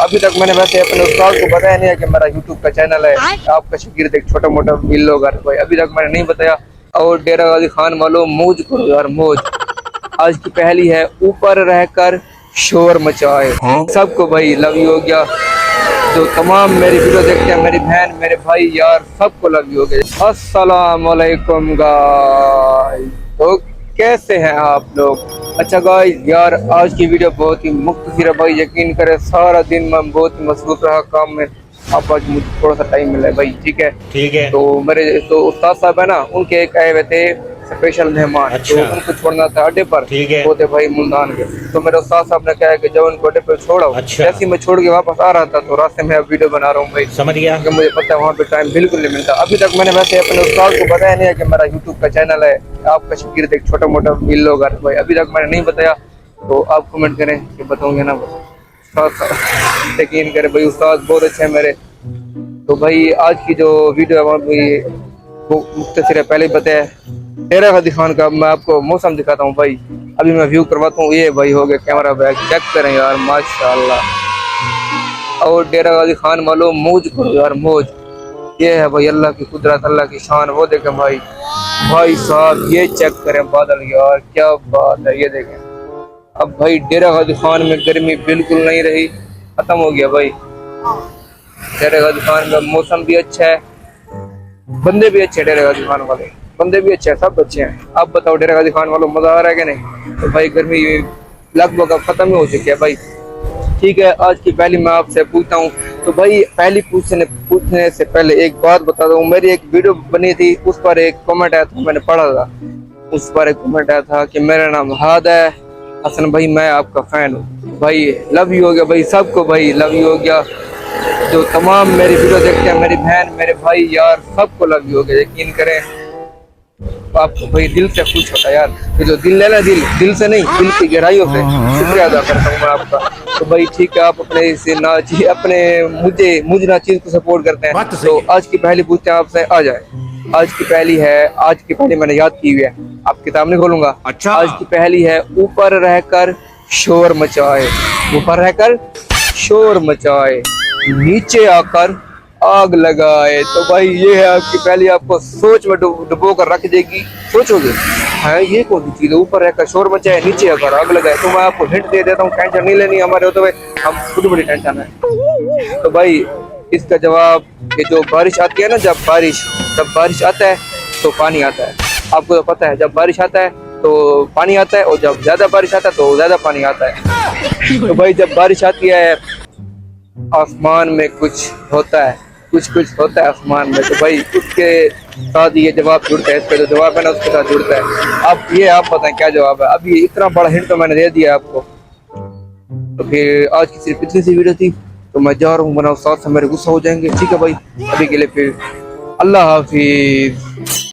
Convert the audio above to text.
अभी तक मैंने वैसे अपने उस्ताद को बताया नहीं है कि मेरा यूट्यूब का चैनल है, आपका शागिर्द एक छोटा मोटा व्लॉगर भाई, अभी तक मैंने नहीं बताया। और डेरा गाजी खान वालों मौज करो यार मौज। आज की पहली है ऊपर रहकर शोर मचाए। सबको भाई लव यू हो गया, जो तमाम मेरी वीडियो देखते हैं, मेरी बहन मेरे भाई यार सबको लव यू हो गया। अस्सलाम वालेकुम गाइस, तो कैसे हैं आप लोग? अच्छा गाइस यार, आज की वीडियो बहुत ही मुख्तसर है भाई, यकीन करें सारा दिन मैं बहुत ही मसरूफ रहा काम में। अब आज मुझे थोड़ा सा टाइम मिला है भाई, ठीक है। तो मेरे तो उस्ताद साहब है ना, उनके एक आए हुए थे स्पेशल मेहमान। अच्छा। तो उनको छोड़ना था अड्डे पर, ठीक है। वो थे भाई मुल्तान के। तो मेरे उस्ताद साहब ने कहा कि जब उनको अड्डे पर छोड़ो। अच्छा। जैसे ही मैं छोड़ के वापस आ रहा था तो रास्ते में अब वीडियो बना रहा हूँ भाई, समझ गया। क्योंकि मुझे पता है वहाँ पे टाइम बिल्कुल नहीं मिलता। अभी तक मैंने वैसे अपने उस्ताद को बताया नहीं है कि मेरा यूट्यूब का चैनल है, आपका शागिर्द एक छोटा मोटा व्लॉगर भाई, अभी तक मैंने नहीं बताया। तो आप कमेंट करें कि बताऊंगे ना, यकीन करें भाई उस्ताद बहुत अच्छे हैं मेरे। तो भाई आज की जो वीडियो है वो मुख्तसर है, पहले ही बताया। डेरा गाजी खान का मैं आपको मौसम दिखाता हूँ भाई, अभी मैं व्यू करवाता हूँ। ये भाई हो गया कैमरा बैग, चेक करें यार माशाल्लाह। और डेरा गाजी खान वालों मौज करो यार मौज। ये है भाई अल्लाह की कुदरत, अल्लाह की शान। वो देखें भाई, भाई साहब ये चेक करें बादल यार, क्या बात है। ये देखें अब भाई डेरा गाजी खान में गर्मी बिल्कुल नहीं रही, खत्म हो गया भाई। डेरा गाजी खान में मौसम भी अच्छा है, बंदे भी अच्छे, डेरा गाजी खान वाले बंदे भी अच्छे हैं, सब अच्छे हैं। आप बताओ डेरा गाजी खान वालों मजा आ रहा है कि नहीं? तो भाई गर्मी लगभग अब खत्म ही हो चुकी है भाई, ठीक है। आज की पहली मैं आपसे पूछता हूँ, तो भाई पहली पूछने से पहले एक बात बता दूँ। मेरी एक वीडियो बनी थी, उस पर एक कमेंट आया था, मैंने पढ़ा था। उस पर एक कमेंट आया था कि मेरा नाम हाद है हसन भाई, मैं आपका फैन हूँ भाई। लव यू हो गया भाई सबको, भाई लव यू हो गया, जो तमाम मेरी वीडियो देखते हैं, मेरी बहन मेरे भाई यार सबको लव यू हो गया। यकीन करें आपको भाई दिल से खुश होता है यार, ये जो दिल है ना, दिल से नहीं, दिल की गहराइयों से शुक्रिया अदा करता हूँ मैं आपका। तो भाई ठीक है, आप अपने इसे नाची अपने मुझे ना चीज को सपोर्ट करते हैं। तो आज की पहली पूछते हैं आपसे, आ जाए। आज की पहली है, आज की पहली मैंने याद की हुई है, आप किताब नहीं खोलूंगा। अच्छा। आज की पहली है ऊपर रहकर शोर मचाए। ऊपर रहकर शोर मचाए, नीचे आकर आग लगाए। तो भाई ये है आपकी पहली, आपको सोच में डुबो कर रख देगी। सोचोगे है ये कौन सी चीज है, ऊपर रहकर शोर मचाए नीचे आकर आग लगाए। तो मैं आपको हिंट दे देता हूँ, टेंशन नहीं लेनी हमारे होते हुए, हम खुद बड़ी टेंशन है। तो भाई इसका जवाब, ये जो बारिश आती है ना, जब बारिश आता है तो पानी आता है। आपको तो पता है, जब बारिश आता है तो पानी आता है, और जब ज्यादा बारिश आता है तो ज्यादा पानी आता है। तो भाई जब बारिश आती है आसमान में कुछ होता है, कुछ होता है आसमान में। तो भाई उसके साथ ये जवाब जुड़ता है, इसका जो जवाब है ना उसके साथ जुड़ता है। अब ये आप बताएं क्या जवाब है? अभी इतना बड़ा हिंट तो मैंने दे दिया आपको। तो फिर आज की सिर्फ इतनी सी वीडियो थी, तो मैं जा रहा हूँ, वरना साथ से मेरे गुस्सा हो जाएंगे। ठीक है भाई, अभी के लिए फिर अल्लाह हाफिज।